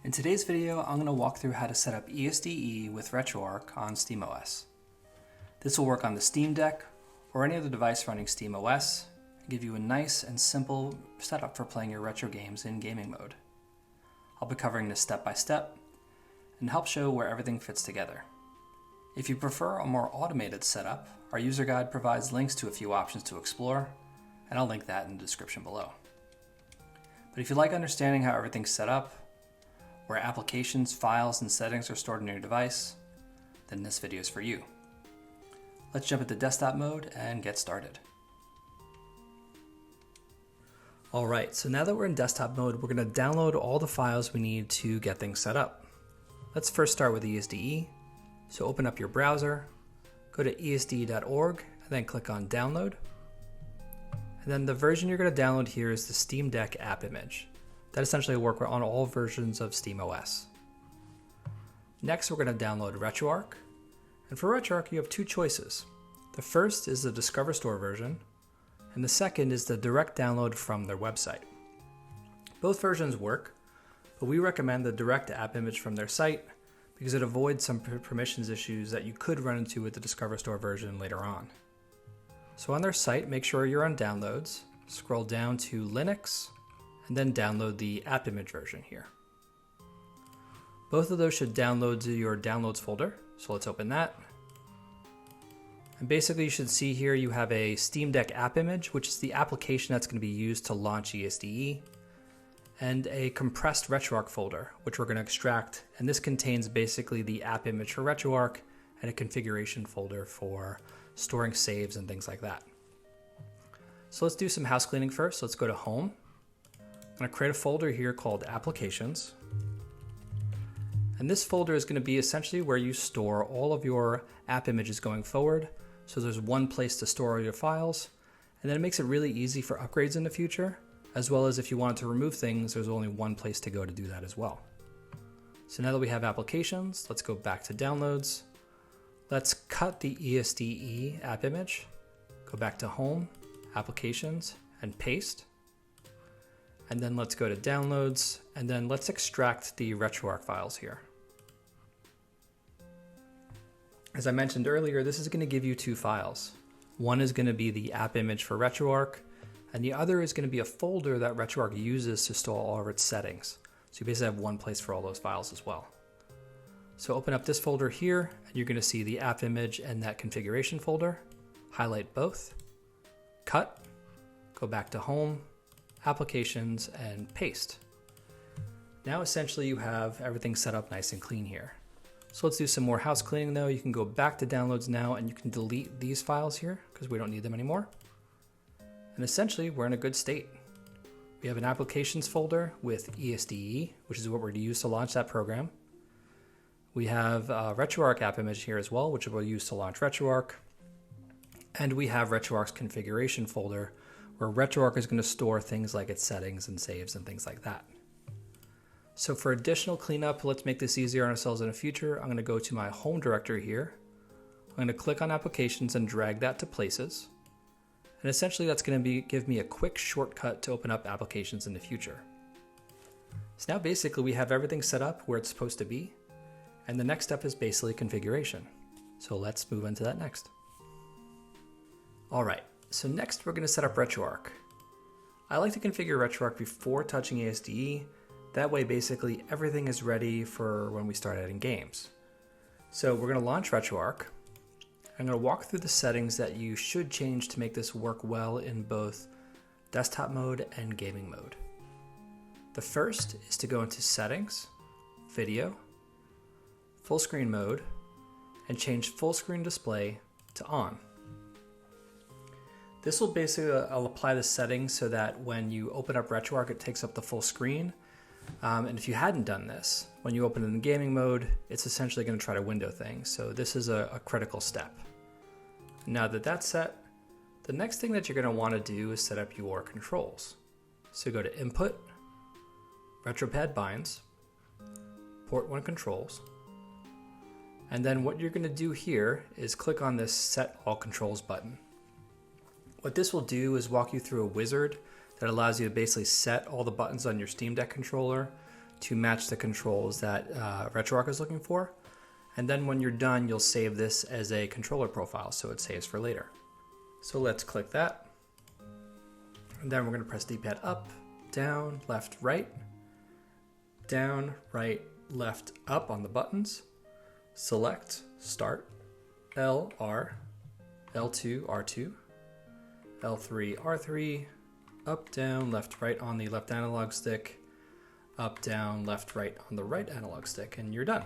In today's video, I'm going to walk through how to set up ES-DE with RetroArch on SteamOS. This will work on the Steam Deck or any other device running SteamOS and give you a nice and simple setup for playing your retro games in gaming mode. I'll be covering this step by step and help show where everything fits together. If you prefer a more automated setup, our user guide provides links to a few options to explore, and I'll link that in the description below. But if you like understanding how everything's set up, where applications, files, and settings are stored in your device, then this video is for you. Let's jump into desktop mode and get started. Alright, so now that we're in desktop mode, we're going to download all the files we need to get things set up. Let's first start with ES-DE. So open up your browser, go to ES-DE.org, and then click on Download. And then the version you're going to download here is the Steam Deck app image. That essentially will work on all versions of SteamOS. Next, we're going to download RetroArch. And for RetroArch, you have two choices. The first is the Discover Store version, and the second is the direct download from their website. Both versions work, but we recommend the direct app image from their site because it avoids some permissions issues that you could run into with the Discover Store version later on. So on their site, make sure you're on Downloads, scroll down to Linux, and then download the app image version here. Both of those should download to your downloads folder, so let's open that. And basically you should see here you have a Steam Deck app image, which is the application that's going to be used to launch ES-DE, and a compressed RetroArch folder, which we're going to extract, and this contains basically the app image for RetroArch and a configuration folder for storing saves and things like that. So let's do some house cleaning first. Let's go to Home. I'm going to create a folder here called Applications. And this folder is going to be essentially where you store all of your app images going forward. So there's one place to store all your files, and then it makes it really easy for upgrades in the future, as well as if you wanted to remove things, there's only one place to go to do that as well. So now that we have applications, let's go back to Downloads. Let's cut the ES-DE app image, go back to Home, Applications, and paste. And then let's go to Downloads, and then let's extract the RetroArch files here. As I mentioned earlier, this is going to give you two files. One is going to be the app image for RetroArch, and the other is going to be a folder that RetroArch uses to store all of its settings. So you basically have one place for all those files as well. So open up this folder here, and you're going to see the app image and that configuration folder. Highlight both, cut, go back to Home, Applications, and paste. Now essentially you have everything set up nice and clean here. So let's do some more house cleaning though. You can go back to Downloads now and you can delete these files here because we don't need them anymore. And essentially we're in a good state. We have an applications folder with ES-DE, which is what we're going to use to launch that program. We have a RetroArch app image here as well, which we'll use to launch RetroArch. And we have RetroArch's configuration folder, where RetroArch is going to store things like its settings and saves and things like that. So for additional cleanup, let's make this easier on ourselves in the future. I'm going to go to my home directory here. I'm going to click on Applications and drag that to Places. And essentially that's going to give me a quick shortcut to open up applications in the future. So now basically we have everything set up where it's supposed to be. And the next step is basically configuration. So let's move into that next. All right. So next we're going to set up RetroArch. I like to configure RetroArch before touching ES-DE. That way basically everything is ready for when we start adding games. So we're going to launch RetroArch. I'm going to walk through the settings that you should change to make this work well in both desktop mode and gaming mode. The first is to go into Settings, Video, Full Screen Mode, and change Full Screen Display to On. This will basically, I'll apply the settings so that when you open up RetroArch, it takes up the full screen. And if you hadn't done this, when you open it in gaming mode, it's essentially going to try to window things. So this is a critical step. Now that that's set, the next thing that you're going to want to do is set up your controls. So go to Input, RetroPad Binds, Port 1 Controls, and then what you're going to do here is click on this Set All Controls button. What this will do is walk you through a wizard that allows you to basically set all the buttons on your Steam Deck controller to match the controls that RetroArch is looking for. And then when you're done, you'll save this as a controller profile, so it saves for later. So let's click that. And then we're going to press D-pad up, down, left, right, down, right, left, up on the buttons. Select, start, L, R, L2, R2, L3, R3, up, down, left, right on the left analog stick, up, down, left, right on the right analog stick, and you're done.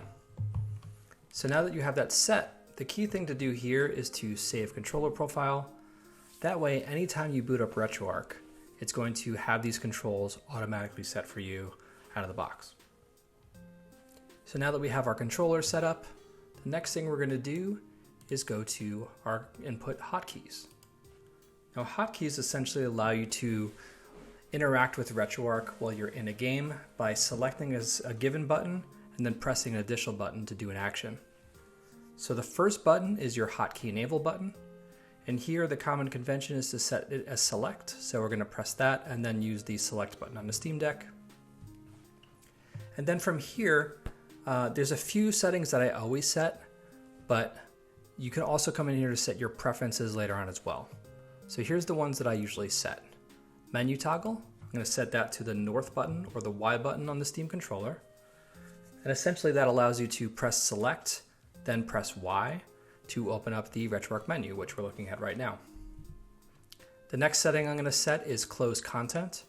So now that you have that set, the key thing to do here is to save controller profile. That way, anytime you boot up RetroArch, it's going to have these controls automatically set for you out of the box. So now that we have our controller set up, the next thing we're going to do is go to our input hotkeys. Now, hotkeys essentially allow you to interact with RetroArch while you're in a game by selecting a given button and then pressing an additional button to do an action. So the first button is your hotkey enable button. And here the common convention is to set it as select. So we're going to press that and then use the select button on the Steam Deck. And then from here, there's a few settings that I always set, but you can also come in here to set your preferences later on as well. So here's the ones that I usually set. Menu toggle, I'm going to set that to the north button or the Y button on the Steam controller. And essentially that allows you to press select, then press Y to open up the RetroArch menu, which we're looking at right now. The next setting I'm going to set is close content.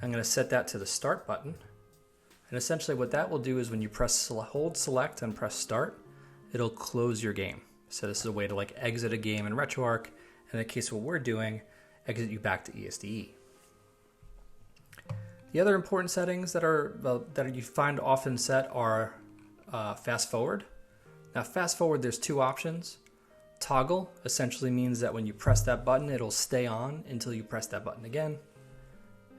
I'm going to set that to the start button. And essentially what that will do is when you hold select and press start, it'll close your game. So this is a way to exit a game in RetroArch. In the case of what we're doing, exit you back to ES-DE. The other important settings that you find often set are fast forward. Now fast forward, there's two options. Toggle essentially means that when you press that button, it'll stay on until you press that button again.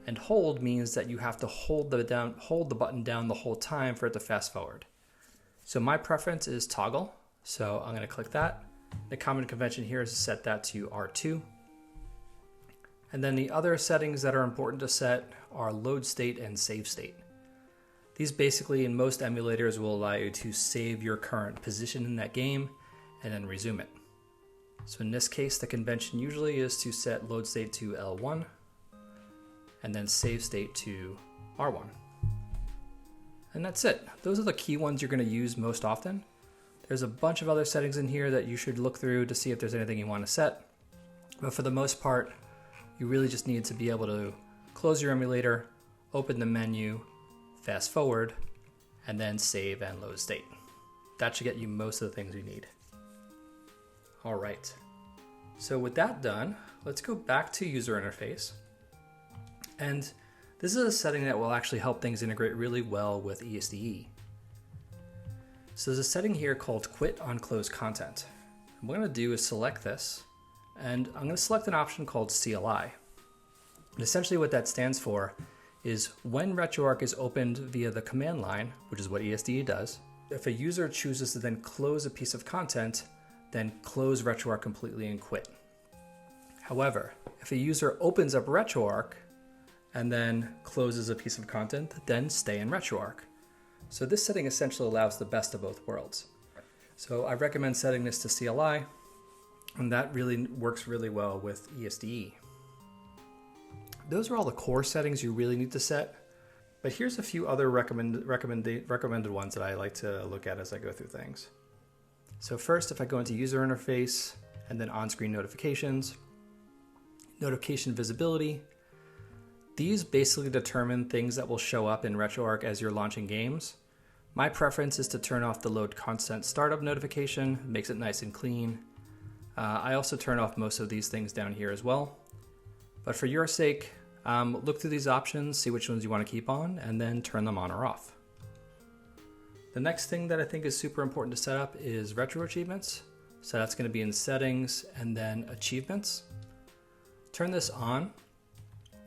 And hold means that you have to hold the button down the whole time for it to fast forward. So my preference is toggle, so I'm going to click that. The common convention here is to set that to R2. And then the other settings that are important to set are load state and save state. These basically in most emulators will allow you to save your current position in that game and then resume it. So in this case, the convention usually is to set load state to L1 and then save state to R1. And that's it. Those are the key ones you're going to use most often. There's a bunch of other settings in here that you should look through to see if there's anything you want to set. But for the most part, you really just need to be able to close your emulator, open the menu, fast forward, and then save and load state. That should get you most of the things you need. All right. So with that done, let's go back to user interface. And this is a setting that will actually help things integrate really well with ES-DE. So there's a setting here called quit on closed content. And what I'm going to do is select this, and I'm going to select an option called CLI. And essentially what that stands for is when RetroArch is opened via the command line, which is what ES-DE does, if a user chooses to then close a piece of content, then close RetroArch completely and quit. However, if a user opens up RetroArch and then closes a piece of content, then stay in RetroArch. So this setting essentially allows the best of both worlds. So I recommend setting this to CLI, and that really works really well with ES-DE. Those are all the core settings you really need to set, but here's a few other recommended ones that I like to look at as I go through things. So first, if I go into user interface and then on-screen notifications, notification visibility, these basically determine things that will show up in RetroArch as you're launching games. My preference is to turn off the load constant startup notification, makes it nice and clean. I also turn off most of these things down here as well. But for your sake, look through these options, see which ones you want to keep on, and then turn them on or off. The next thing that I think is super important to set up is retro achievements. So that's going to be in settings and then achievements. Turn this on.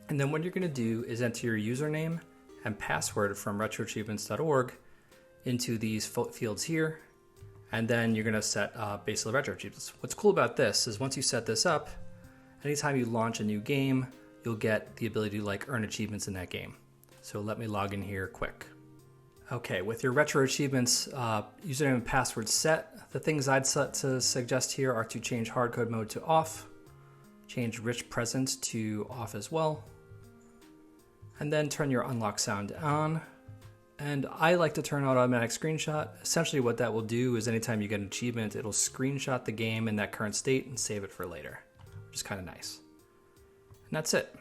And then what you're going to do is enter your username and password from retroachievements.org into these fields here. And then you're going to set basically retro achievements. What's cool about this is once you set this up, anytime you launch a new game, you'll get the ability to earn achievements in that game. So let me log in here quick. Okay, with your retro achievements, username and password set, the things I'd suggest here are to change hardcode mode to off, change rich present to off as well, and then turn your unlock sound on. And I like to turn on automatic screenshot. Essentially what that will do is anytime you get an achievement, it'll screenshot the game in that current state and save it for later, which is kind of nice. And that's it.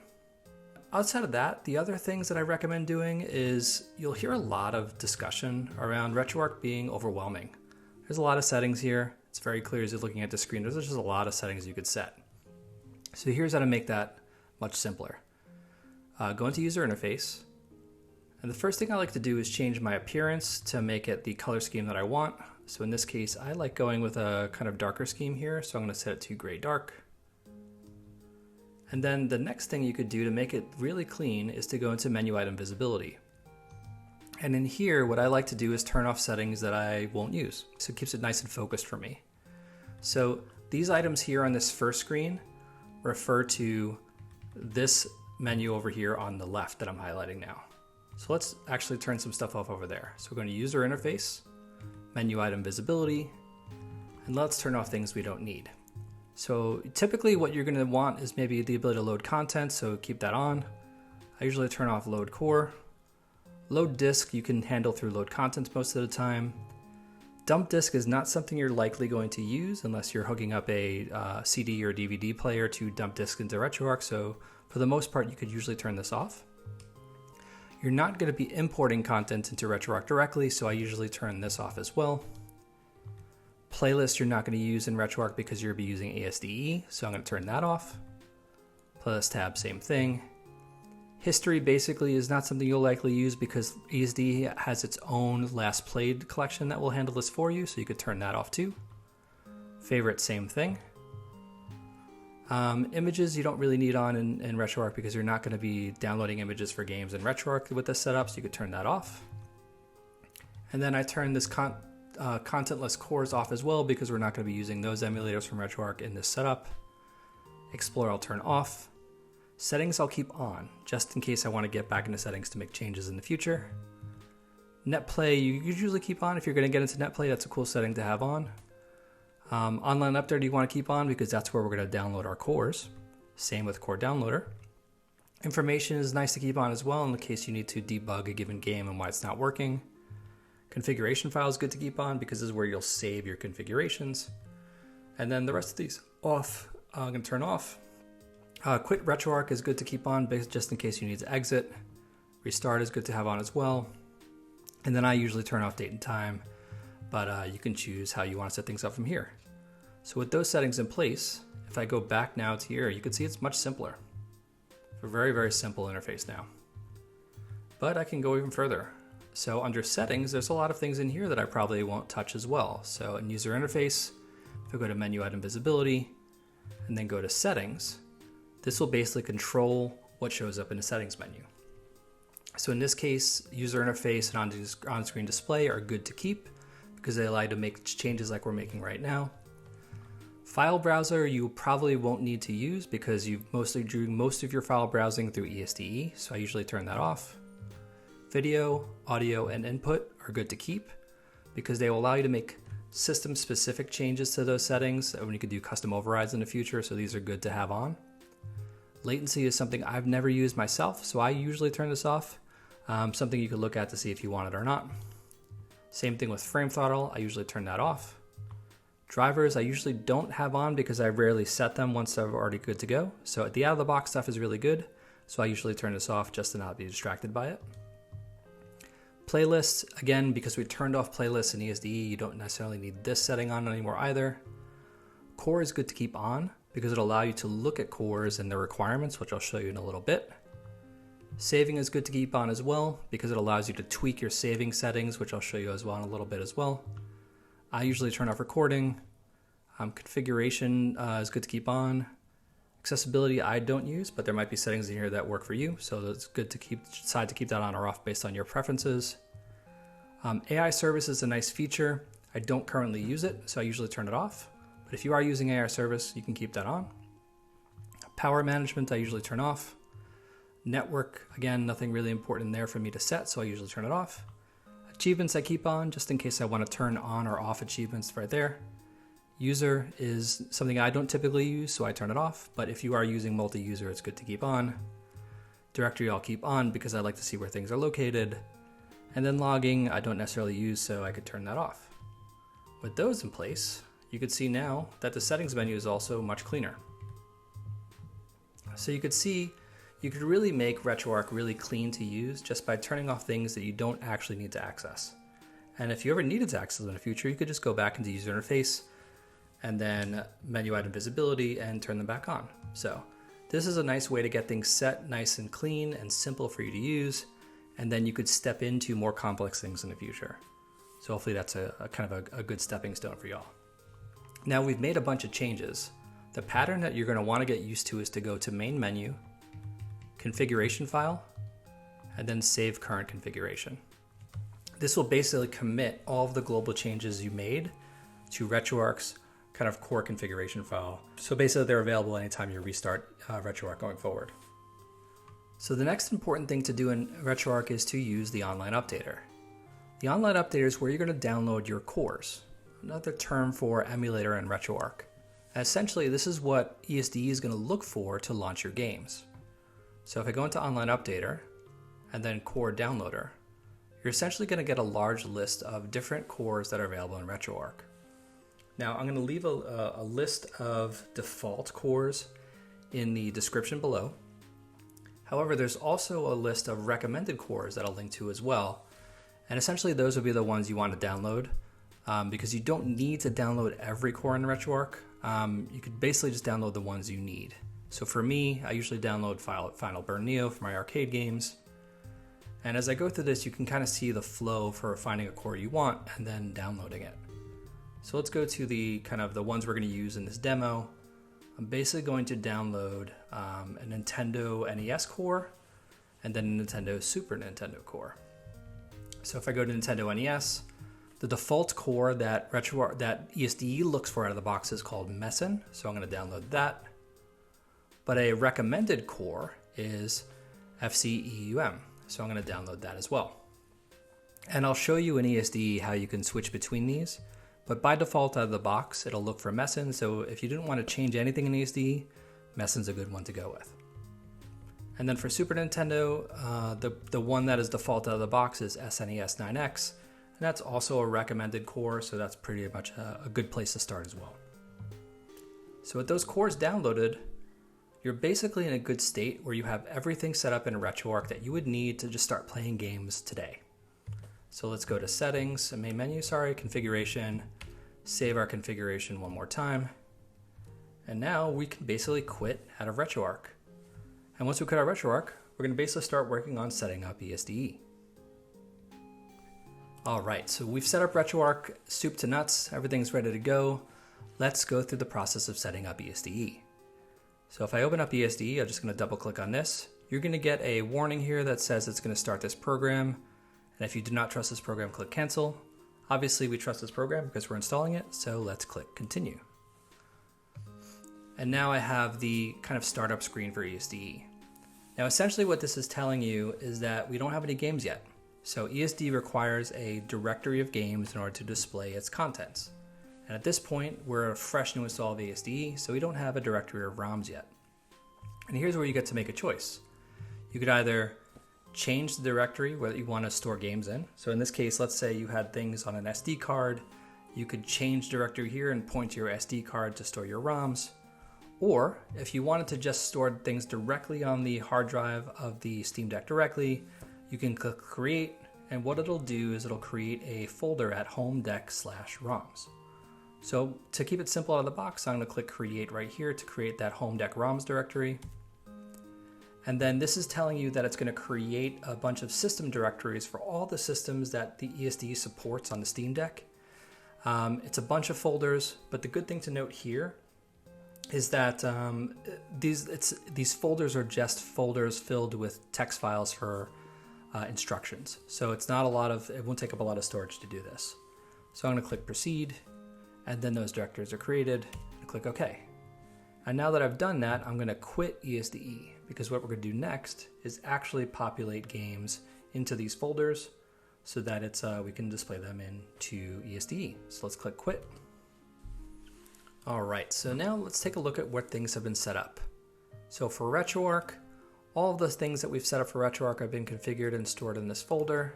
Outside of that, the other things that I recommend doing is you'll hear a lot of discussion around RetroArch being overwhelming. There's a lot of settings here. It's very clear as you're looking at the screen. There's just a lot of settings you could set. So here's how to make that much simpler. Go into user interface. And the first thing I like to do is change my appearance to make it the color scheme that I want. So in this case, I like going with a kind of darker scheme here. So I'm going to set it to gray dark. And then the next thing you could do to make it really clean is to go into menu item visibility. And in here, what I like to do is turn off settings that I won't use. So it keeps it nice and focused for me. So these items here on this first screen refer to this menu over here on the left that I'm highlighting now. So let's actually turn some stuff off over there. So we're going to user interface, menu item visibility, and let's turn off things we don't need. So typically what you're going to want is maybe the ability to load content, so keep that on. I usually turn off load core. Load disk you can handle through load content most of the time. Dump disk is not something you're likely going to use unless you're hooking up a CD or DVD player to dump disk into RetroArch, so for the most part you could usually turn this off. You're not going to be importing content into RetroArch directly, so I usually turn this off as well. Playlist you're not going to use in RetroArch because you'll be using ES-DE, so I'm going to turn that off. Playlist tab, same thing. History basically is not something you'll likely use because ES-DE has its own last played collection that will handle this for you, so you could turn that off too. Favorite, same thing. Images you don't really need on in RetroArch because you're not going to be downloading images for games in RetroArch with this setup, so you could turn that off. And then I turn this contentless cores off as well because we're not going to be using those emulators from RetroArch in this setup. Explore I'll turn off. Settings I'll keep on, just in case I want to get back into settings to make changes in the future. NetPlay you usually keep on if you're going to get into NetPlay, that's a cool setting to have on. Online Update you want to keep on because that's where we're going to download our cores. Same with Core Downloader. Information is nice to keep on as well in the case you need to debug a given game and why it's not working. Configuration file is good to keep on because this is where you'll save your configurations. And then the rest of these off, I'm going to turn off. Quit RetroArch is good to keep on just in case you need to exit. Restart is good to have on as well. And then I usually turn off date and time, but you can choose how you want to set things up from here. So with those settings in place, if I go back now to here, you can see it's much simpler. A very, very simple interface now. But I can go even further. So under settings, there's a lot of things in here that I probably won't touch as well. So in user interface, if I go to menu item visibility and then go to settings, this will basically control what shows up in the settings menu. So in this case, user interface and on-screen display are good to keep because they allow you to make changes like we're making right now. File browser you probably won't need to use because you've mostly doing most of your file browsing through ES-DE, so I usually turn that off. Video, audio, and input are good to keep because they will allow you to make system-specific changes to those settings when you could do custom overrides in the future, so these are good to have on. Latency is something I've never used myself, so I usually turn this off. Something you could look at to see if you want it or not. Same thing with frame throttle, I usually turn that off. Drivers I usually don't have on because I rarely set them once they're already good to go. So the out-of-the-box stuff is really good, so I usually turn this off just to not be distracted by it. Playlists, again, because we turned off playlists in ES-DE, you don't necessarily need this setting on anymore either. Core is good to keep on because it'll allow you to look at cores and their requirements, which I'll show you in a little bit. Saving is good to keep on as well because it allows you to tweak your saving settings, which I'll show you as well in a little bit as well. I usually turn off recording. Configuration is good to keep on. Accessibility I don't use, but there might be settings in here that work for you, so it's good to decide to keep that on or off based on your preferences. AI service is a nice feature. I don't currently use it, so I usually turn it off. But if you are using AI service, you can keep that on. Power management I usually turn off. Network, again, nothing really important there for me to set, so I usually turn it off. Achievements I keep on just in case I want to turn on or off achievements right there. User is something I don't typically use, so I turn it off, but if you are using multi-user, it's good to keep on. Directory I'll keep on because I like to see where things are located. And then logging I don't necessarily use, so I could turn that off. With those in place, you can see now that the settings menu is also much cleaner. So you could see you could really make RetroArch really clean to use just by turning off things that you don't actually need to access. And if you ever needed to access them in the future, you could just go back into user interface and then menu item visibility and turn them back on. So this is a nice way to get things set nice and clean and simple for you to use, and then you could step into more complex things in the future. So hopefully that's a kind of a good stepping stone for y'all. Now we've made a bunch of changes. The pattern that you're going to want to get used to is to go to main menu, configuration file, and then save current configuration. This will basically commit all of the global changes you made to RetroArch's kind of core configuration file. So basically they're available anytime you restart RetroArch going forward. So the next important thing to do in RetroArch is to use the online updater. The online updater is where you're going to download your cores, another term for emulator in RetroArch. And essentially this is what ES-DE is going to look for to launch your games. So if I go into online updater and then core downloader, you're essentially going to get a large list of different cores that are available in RetroArch. Now I'm going to leave a list of default cores in the description below. However, there's also a list of recommended cores that I'll link to as well. And essentially those will be the ones you want to download because you don't need to download every core in RetroArch. You could basically just download the ones you need. So for me, I usually download Final Burn Neo for my arcade games. And as I go through this, you can kind of see the flow for finding a core you want and then downloading it. So let's go to the kind of the ones we're going to use in this demo. I'm basically going to download a Nintendo NES core and then a Nintendo Super Nintendo core. So if I go to Nintendo NES, the default core that ES-DE looks for out of the box is called Messen. So I'm going to download that. But a recommended core is FCEUM. So I'm going to download that as well. And I'll show you in ES-DE how you can switch between these. But by default out of the box, it'll look for Messen. So if you didn't want to change anything in ES-DE, Messen's a good one to go with. And then for Super Nintendo, the one that is default out of the box is SNES 9X. And that's also a recommended core, so that's pretty much a good place to start as well. So with those cores downloaded, you're basically in a good state where you have everything set up in RetroArch that you would need to just start playing games today. So let's go to settings, main menu, configuration, save our configuration one more time. And now we can basically quit out of RetroArch. And once we quit out of RetroArch, we're going to basically start working on setting up ES-DE. All right, so we've set up RetroArch soup to nuts, everything's ready to go. Let's go through the process of setting up ES-DE. So if I open up ES-DE, I'm just going to double click on this. You're going to get a warning here that says it's going to start this program. And if you do not trust this program, click cancel. Obviously we trust this program because we're installing it, so let's click continue. And now I have the kind of startup screen for ES-DE. Now essentially what this is telling you is that we don't have any games yet. So ES-DE requires a directory of games in order to display its contents. And at this point, we're a fresh new install of ES-DE, so we don't have a directory of ROMs yet. And here's where you get to make a choice. You could either change the directory where you want to store games in. So in this case, let's say you had things on an SD card. You could change directory here and point to your SD card to store your ROMs. Or if you wanted to just store things directly on the hard drive of the Steam Deck directly, you can click create, and what it'll do is it'll create a folder at home deck/ROMs. So to keep it simple out of the box, I'm going to click create right here to create that home deck ROMs directory. And then this is telling you that it's going to create a bunch of system directories for all the systems that the ES-DE supports on the Steam Deck. It's a bunch of folders, but the good thing to note here is that these folders are just folders filled with text files for instructions. So it won't take up a lot of storage to do this. So I'm going to click proceed, and then those directories are created, and click OK. And now that I've done that, I'm going to quit ES-DE because what we're going to do next is actually populate games into these folders. so that we can display them into ES-DE. So let's click quit. All right, so now let's take a look at what things have been set up. So for RetroArch, all of the things that we've set up for RetroArch have been configured and stored in this folder.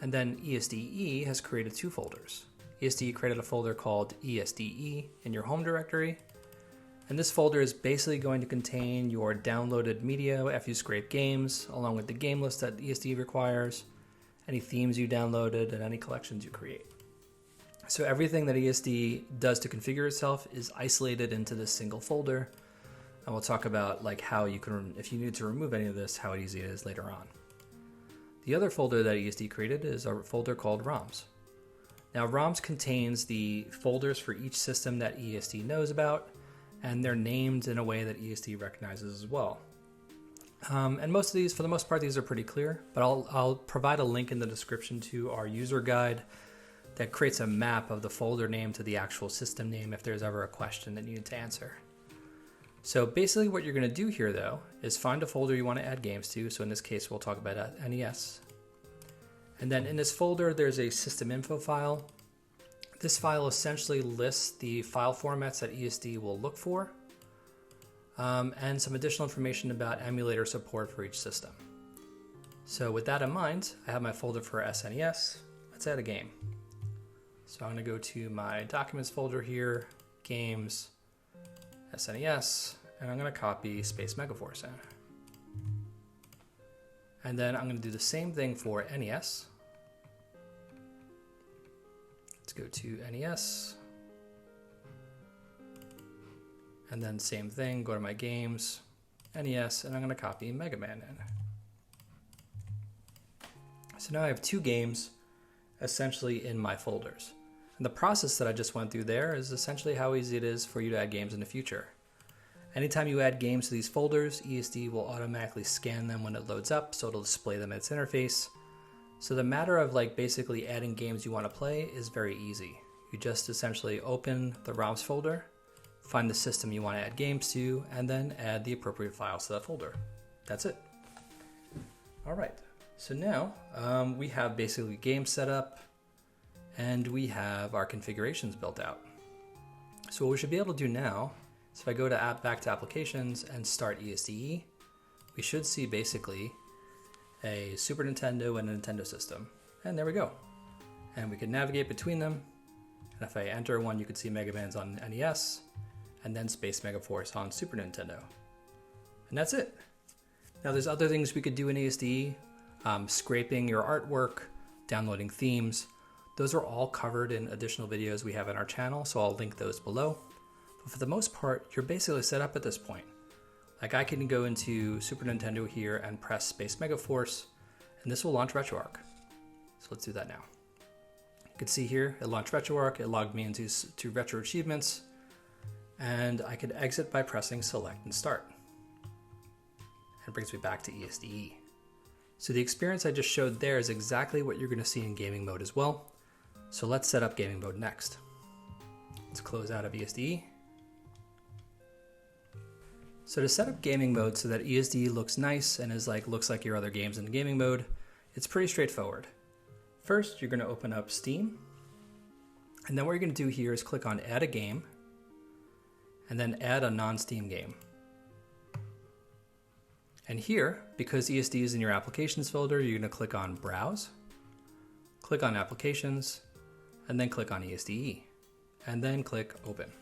And then ES-DE has created two folders. ES-DE created a folder called ES-DE in your home directory. And this folder is basically going to contain your downloaded media after you scrape games, along with the game list that ES-DE requires, any themes you downloaded, and any collections you create. So everything that ES-DE does to configure itself is isolated into this single folder. And we'll talk about like how you can, if you need to remove any of this, how easy it is later on. The other folder that ES-DE created is a folder called ROMs. Now ROMs contains the folders for each system that ES-DE knows about, and they're named in a way that ES-DE recognizes as well. And most of these, for the most part, these are pretty clear, but I'll provide a link in the description to our user guide that creates a map of the folder name to the actual system name if there's ever a question that you need to answer. So basically what you're going to do here though is find a folder you want to add games to. So in this case, we'll talk about NES. And then in this folder, there's a system info file. This file essentially lists the file formats that ES-DE will look for, and some additional information about emulator support for each system. So with that in mind, I have my folder for SNES. Let's add a game. So I'm going to go to my documents folder here, games, SNES, and I'm going to copy Space Megaforce in. And then I'm going to do the same thing for NES. Let's go to NES. And then same thing, go to my games, NES, and I'm going to copy Mega Man in. So now I have two games essentially in my folders. And the process that I just went through there is essentially how easy it is for you to add games in the future. Anytime you add games to these folders, ES-DE will automatically scan them when it loads up, so it'll display them in its interface. So the matter of like basically adding games you want to play is very easy. You just essentially open the ROMs folder, find the system you want to add games to, and then add the appropriate files to that folder. That's it. All right, so now we have basically games set up, and we have our configurations built out. So what we should be able to do now is if I go to back to applications and start ES-DE, we should see basically a Super Nintendo and a Nintendo system. And there we go. And we can navigate between them. And if I enter one, you can see Mega Man's on NES and then Space Megaforce on Super Nintendo. And that's it. Now there's other things we could do in ES-DE, scraping your artwork, downloading themes. Those are all covered in additional videos we have on our channel, so I'll link those below. But for the most part, you're basically set up at this point. Like I can go into Super Nintendo here and press Space Megaforce, and this will launch RetroArch. So let's do that now. You can see here, it launched RetroArch, it logged me into Retro Achievements, and I could exit by pressing Select and Start. And it brings me back to ES-DE. So the experience I just showed there is exactly what you're going to see in gaming mode as well. So let's set up gaming mode next. Let's close out of ES-DE. So to set up gaming mode so that ES-DE looks nice and looks like your other games in gaming mode, it's pretty straightforward. First, you're going to open up Steam, and then what you're going to do here is click on Add a Game, and then add a non-Steam game. And here, because ES-DE is in your Applications folder, you're going to click on Browse, click on Applications, and then click on ES-DE, and then click Open.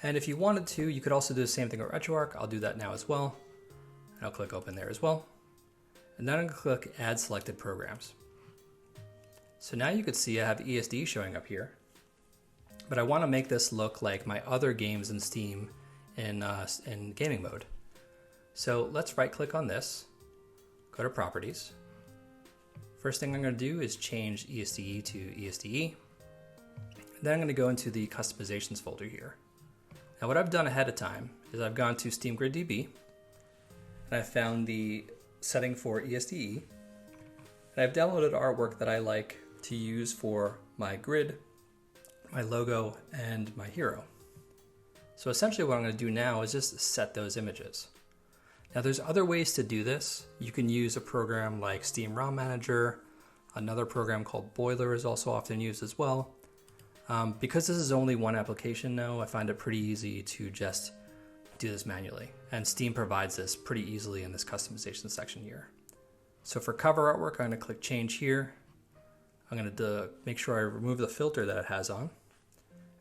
And if you wanted to, you could also do the same thing with RetroArch. I'll do that now as well. And I'll click Open there as well. And then I'm going to click Add Selected Programs. So now you can see I have ES-DE showing up here. But I want to make this look like my other games in Steam in gaming mode. So let's right click on this, go to Properties. First thing I'm going to do is change ES-DE to ES-DE. Then I'm going to go into the Customizations folder here. Now what I've done ahead of time is I've gone to SteamGridDB, and I've found the setting for ES-DE, and I've downloaded artwork that I like to use for my grid, my logo, and my hero. So essentially what I'm going to do now is just set those images. Now there's other ways to do this. You can use a program like Steam ROM Manager. Another program called Boiler is also often used as well. Because this is only one application now, I find it pretty easy to just do this manually. And Steam provides this pretty easily in this customization section here. So for cover artwork, I'm going to click Change here. I'm going to make sure I remove the filter that it has on.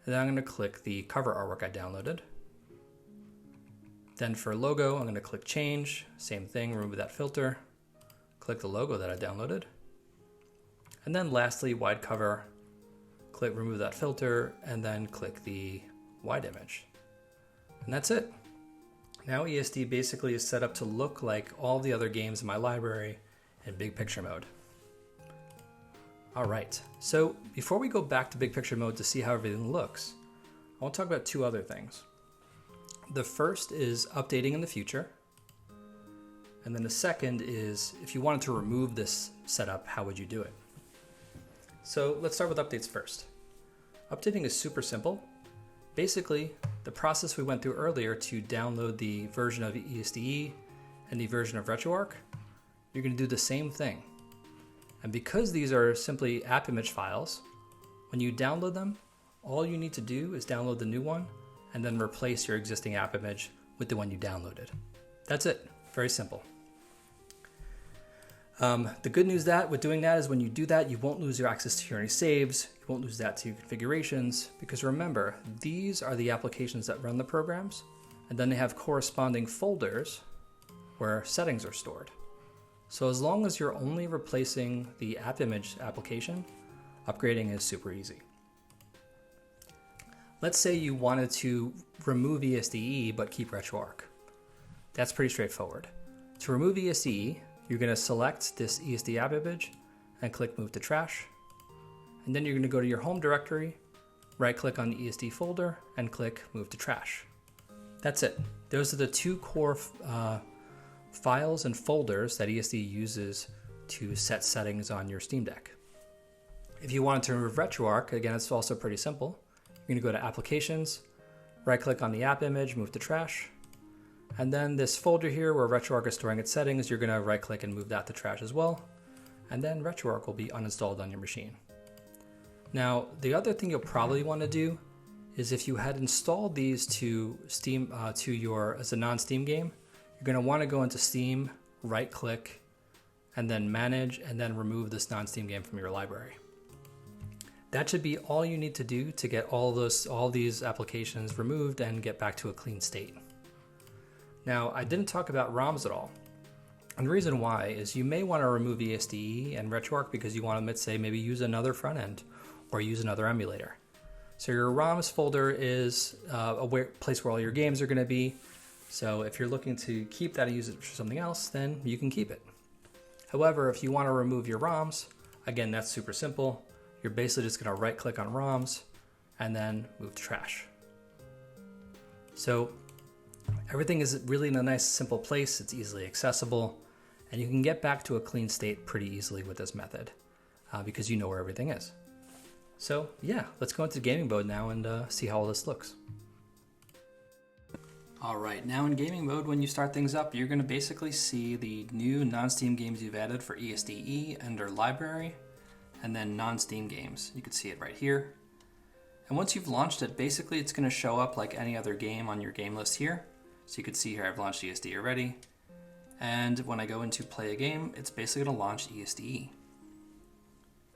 And then I'm going to click the cover artwork I downloaded. Then for logo, I'm going to click Change. Same thing, remove that filter. Click the logo that I downloaded. And then lastly, wide cover. Click remove that filter, and then click the wide image. And that's it. Now ES-DE basically is set up to look like all the other games in my library in big picture mode. All right, so before we go back to big picture mode to see how everything looks, I want to talk about two other things. The first is updating in the future. And then the second is if you wanted to remove this setup, how would you do it? So let's start with updates first. Updating is super simple. Basically, the process we went through earlier to download the version of ES-DE and the version of RetroArch, you're going to do the same thing. And because these are simply app image files, when you download them, all you need to do is download the new one and then replace your existing app image with the one you downloaded. That's it. Very simple. The good news with doing that is when you do that, you won't lose your access to your saves, you won't lose that to your configurations, because remember, these are the applications that run the programs, and then they have corresponding folders where settings are stored. So as long as you're only replacing the app image application, upgrading is super easy. Let's say you wanted to remove ES-DE but keep RetroArch. That's pretty straightforward. To remove ES-DE, you're going to select this ES-DE app image and click Move to Trash. And then you're going to go to your home directory, right click on the ES-DE folder and click Move to Trash. That's it. Those are the two core files and folders that ES-DE uses to set settings on your Steam Deck. If you wanted to remove RetroArch, again, it's also pretty simple. You're going to go to Applications, right click on the app image, Move to Trash. And then this folder here where RetroArch is storing its settings, you're going to right click and move that to trash as well. And then RetroArch will be uninstalled on your machine. Now, the other thing you'll probably want to do is if you had installed these to Steam as a non-Steam game, you're going to want to go into Steam, right click, and then manage, and then remove this non-Steam game from your library. That should be all you need to do to get all these applications removed and get back to a clean state. Now, I didn't talk about ROMs at all. And the reason why is you may want to remove ES-DE and RetroArch because you want to, let's say, maybe use another front end or use another emulator. So your ROMs folder is a place where all your games are going to be. So if you're looking to keep that and use it for something else, then you can keep it. However, if you want to remove your ROMs, again, that's super simple. You're basically just going to right click on ROMs and then move to trash. So everything is really in a nice simple place. It's easily accessible and you can get back to a clean state pretty easily with this method because you know where everything is. So yeah, let's go into gaming mode now and see how all this looks. All right, now in gaming mode, when you start things up, you're going to basically see the new non-Steam games you've added for ES-DE under library and then non-Steam games. You can see it right here. And once you've launched it, basically it's going to show up like any other game on your game list here. So you can see here I've launched ES-DE already. And when I go into play a game, it's basically going to launch ES-DE.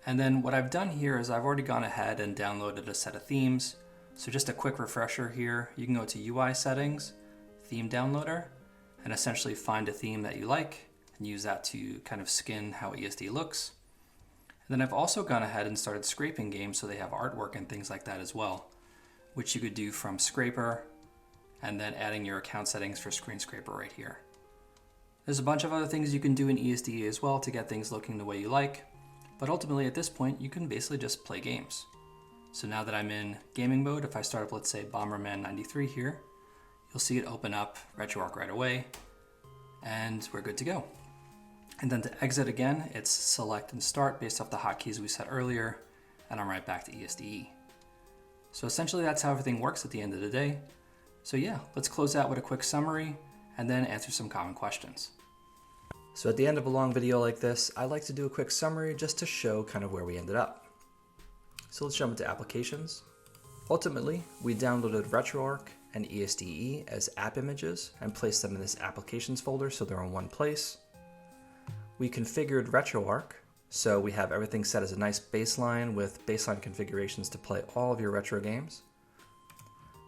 And then what I've done here is I've already gone ahead and downloaded a set of themes. So just a quick refresher here, you can go to UI settings, theme downloader, and essentially find a theme that you like and use that to kind of skin how ES-DE looks. And then I've also gone ahead and started scraping games so they have artwork and things like that as well, which you could do from Scraper and then adding your account settings for Screen Scraper right here. There's a bunch of other things you can do in ES-DE as well to get things looking the way you like, but ultimately at this point you can basically just play games. So now that I'm in gaming mode, if I start up, let's say Bomberman 93 here, you'll see it open up RetroArch right away, and we're good to go. And then to exit again, it's select and start based off the hotkeys we set earlier, and I'm right back to ES-DE. So essentially that's how everything works at the end of the day. So yeah, let's close out with a quick summary, and then answer some common questions. So at the end of a long video like this, I like to do a quick summary just to show kind of where we ended up. So let's jump into applications. Ultimately, we downloaded RetroArch and ES-DE as app images and placed them in this applications folder so they're in one place. We configured RetroArch, so we have everything set as a nice baseline with baseline configurations to play all of your retro games.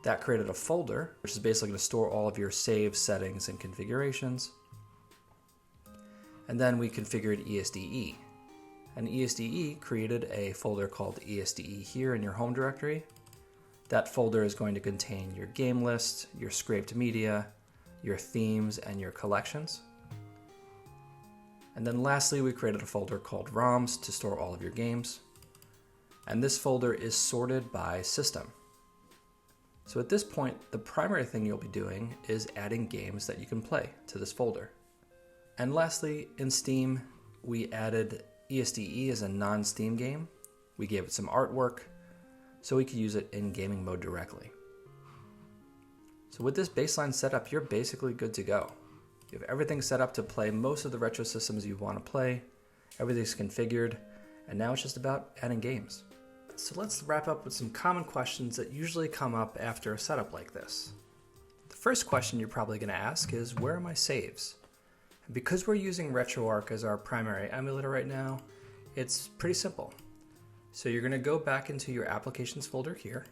That created a folder, which is basically going to store all of your save settings and configurations. And then we configured ES-DE. And ES-DE created a folder called ES-DE here in your home directory. That folder is going to contain your game list, your scraped media, your themes, and your collections. And then lastly, we created a folder called ROMs to store all of your games. And this folder is sorted by system. So at this point, the primary thing you'll be doing is adding games that you can play to this folder. And lastly, in Steam, we added ES-DE as a non-Steam game. We gave it some artwork, so we could use it in gaming mode directly. So with this baseline setup, you're basically good to go. You have everything set up to play most of the retro systems you want to play, everything's configured, and now it's just about adding games. So let's wrap up with some common questions that usually come up after a setup like this. The first question you're probably going to ask is, where are my saves? And because we're using RetroArch as our primary emulator right now, it's pretty simple. So you're going to go back into your applications folder here.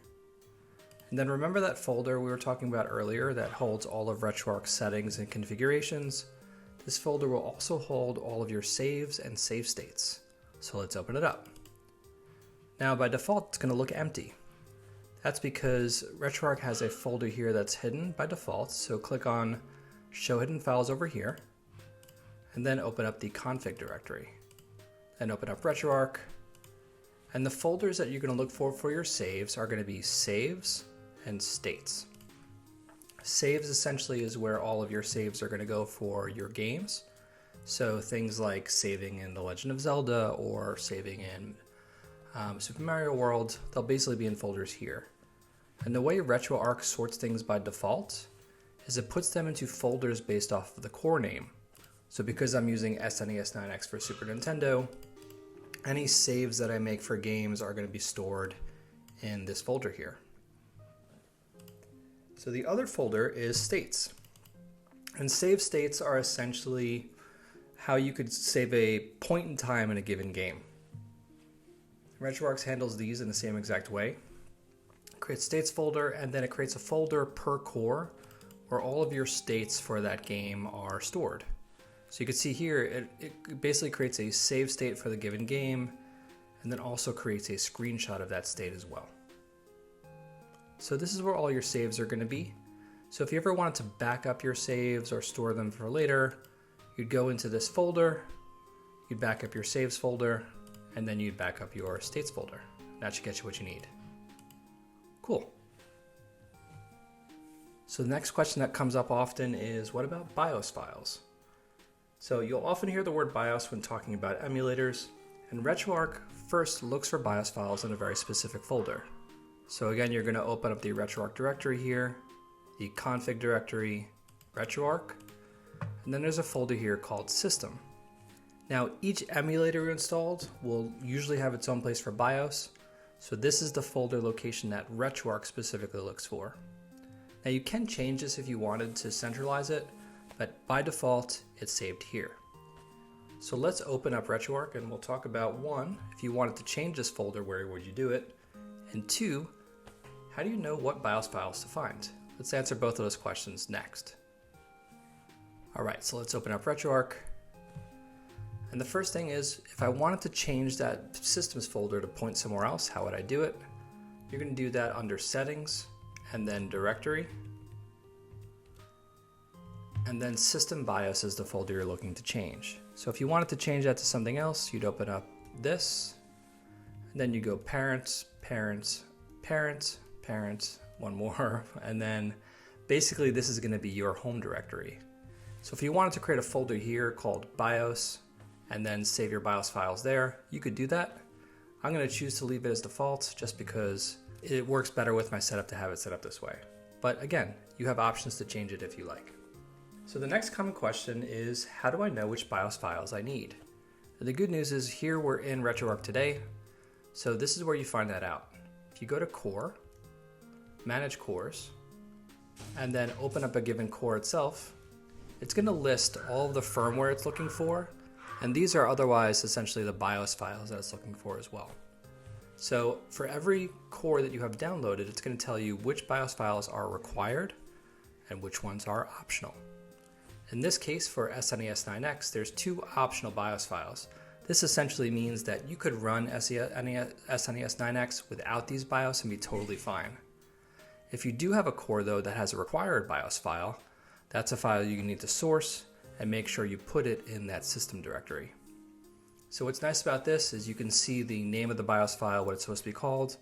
And then remember that folder we were talking about earlier that holds all of RetroArch's settings and configurations? This folder will also hold all of your saves and save states. So let's open it up. Now by default, it's going to look empty. That's because RetroArch has a folder here that's hidden by default. So click on Show Hidden Files over here, and then open up the config directory. Then open up RetroArch. And the folders that you're going to look for your saves are going to be saves and states. Saves essentially is where all of your saves are going to go for your games. So things like saving in The Legend of Zelda or saving in Super Mario World, they'll basically be in folders here. And the way RetroArch sorts things by default is it puts them into folders based off of the core name. So because I'm using SNES 9X for Super Nintendo, any saves that I make for games are going to be stored in this folder here. So the other folder is states. And save states are essentially how you could save a point in time in a given game. RetroArch handles these in the same exact way. It creates states folder, and then it creates a folder per core where all of your states for that game are stored. So you can see here, it basically creates a save state for the given game, and then also creates a screenshot of that state as well. So this is where all your saves are going to be. So if you ever wanted to back up your saves or store them for later, you'd go into this folder, you'd back up your saves folder, and then you'd back up your states folder. That should get you what you need. Cool. So the next question that comes up often is, what about BIOS files? So you'll often hear the word BIOS when talking about emulators, and RetroArch first looks for BIOS files in a very specific folder. So again, you're going to open up the RetroArch directory here, the config directory, RetroArch, and then there's a folder here called System. Now each emulator you installed will usually have its own place for BIOS, so this is the folder location that RetroArch specifically looks for. Now you can change this if you wanted to centralize it, but by default, it's saved here. So let's open up RetroArch and we'll talk about, one, if you wanted to change this folder, where would you do it? And two, how do you know what BIOS files to find? Let's answer both of those questions next. All right, so let's open up RetroArch. And the first thing is, if I wanted to change that systems folder to point somewhere else, how would I do it? You're going to do that under Settings, and then Directory. And then System BIOS is the folder you're looking to change. So if you wanted to change that to something else, you'd open up this, and then you go Parents, Parents, Parents, Parents, one more, and then basically this is going to be your home directory. So if you wanted to create a folder here called BIOS, and then save your BIOS files there, you could do that. I'm going to choose to leave it as default just because it works better with my setup to have it set up this way. But again, you have options to change it if you like. So the next common question is, how do I know which BIOS files I need? The good news is here we're in RetroArch today, so this is where you find that out. If you go to Core, Manage Cores, and then open up a given core itself, it's going to list all of the firmware it's looking for, and these are otherwise essentially the BIOS files that it's looking for as well. So for every core that you have downloaded, it's going to tell you which BIOS files are required and which ones are optional. In this case for SNES 9X, there's 2 optional BIOS files. This essentially means that you could run SNES 9X without these BIOS and be totally fine. If you do have a core though that has a required BIOS file, that's a file you need to source and make sure you put it in that system directory. So what's nice about this is you can see the name of the BIOS file, what it's supposed to be called,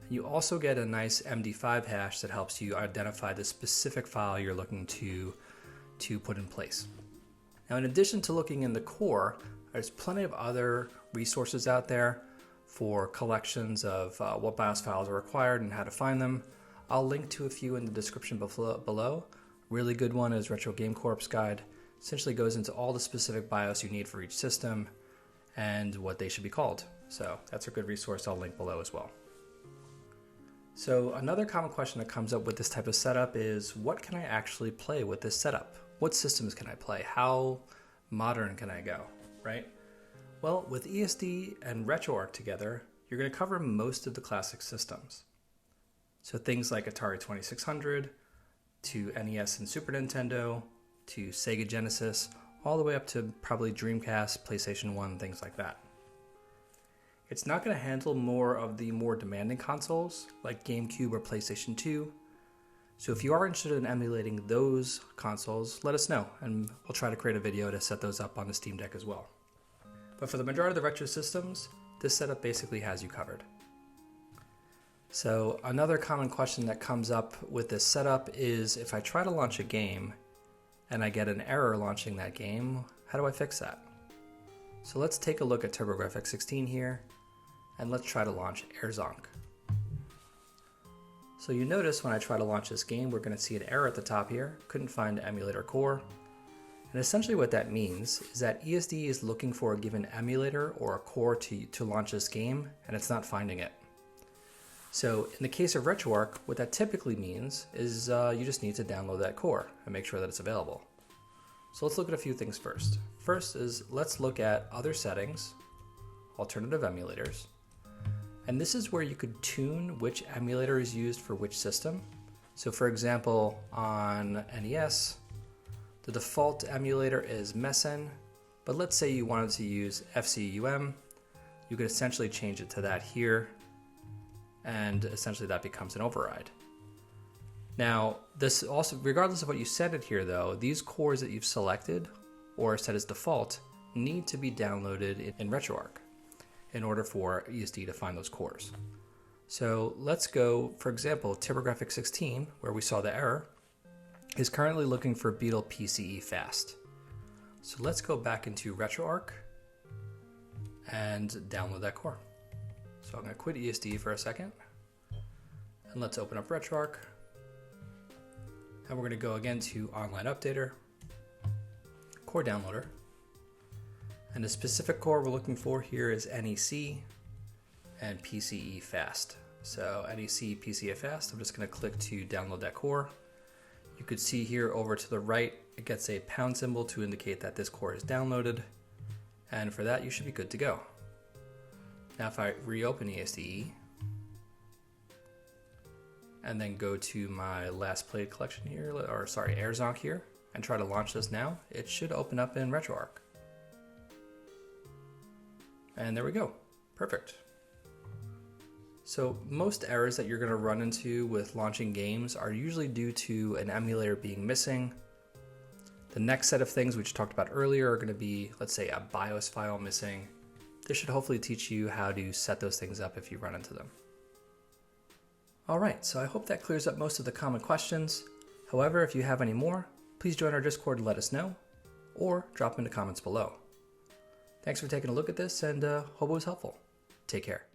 and you also get a nice MD5 hash that helps you identify the specific file you're looking to put in place. Now in addition to looking in the core, there's plenty of other resources out there for collections of what BIOS files are required and how to find them. I'll link to a few in the description below. Really good one is Retro Game Corp's guide. Essentially goes into all the specific BIOS you need for each system and what they should be called. So that's a good resource I'll link below as well. So another common question that comes up with this type of setup is, what can I actually play with this setup? What systems can I play? How modern can I go, right? Well, with ES-DE and RetroArch together, you're going to cover most of the classic systems. So things like Atari 2600, to NES and Super Nintendo, to Sega Genesis, all the way up to probably Dreamcast, PlayStation 1, things like that. It's not going to handle more of the more demanding consoles like GameCube or PlayStation 2. So if you are interested in emulating those consoles, let us know and we'll try to create a video to set those up on the Steam Deck as well. But for the majority of the retro systems, this setup basically has you covered. So another common question that comes up with this setup is, if I try to launch a game and I get an error launching that game, how do I fix that? So let's take a look at TurboGrafx-16 here, and let's try to launch ES-DE. So you notice when I try to launch this game, we're going to see an error at the top here, couldn't find emulator core. And essentially what that means is that ES-DE is looking for a given emulator or a core to launch this game, and it's not finding it. So in the case of RetroArch, what that typically means is you just need to download that core and make sure that it's available. So let's look at a few things first. First is, let's look at other settings, alternative emulators. And this is where you could tune which emulator is used for which system. So for example, on NES, the default emulator is Messen, but let's say you wanted to use FCUM, you could essentially change it to that here, and essentially that becomes an override. Now, this also, regardless of what you set it here though, these cores that you've selected or set as default need to be downloaded in RetroArch in order for ES-DE to find those cores. So let's go, for example, TurboGrafx-16, where we saw the error, is currently looking for Beetle PCE Fast. So let's go back into RetroArch and download that core. So I'm going to quit ES-DE for a second, and let's open up RetroArch. And we're going to go again to Online Updater, Core Downloader. And the specific core we're looking for here is NEC and PCE Fast. So NEC, PCE Fast, I'm just going to click to download that core. You could see here over to the right, it gets a pound symbol to indicate that this core is downloaded. And for that, you should be good to go. Now if I reopen ES-DE and then go to my last played collection here, or sorry, ES-DE here, and try to launch this now, it should open up in RetroArch. And there we go, perfect. So most errors that you're going to run into with launching games are usually due to an emulator being missing. The next set of things we just talked about earlier are going to be, let's say, a BIOS file missing. This should hopefully teach you how to set those things up if you run into them. Alright, so I hope that clears up most of the common questions. However, if you have any more, please join our Discord and let us know, or drop in the comments below. Thanks for taking a look at this, and hope it was helpful. Take care.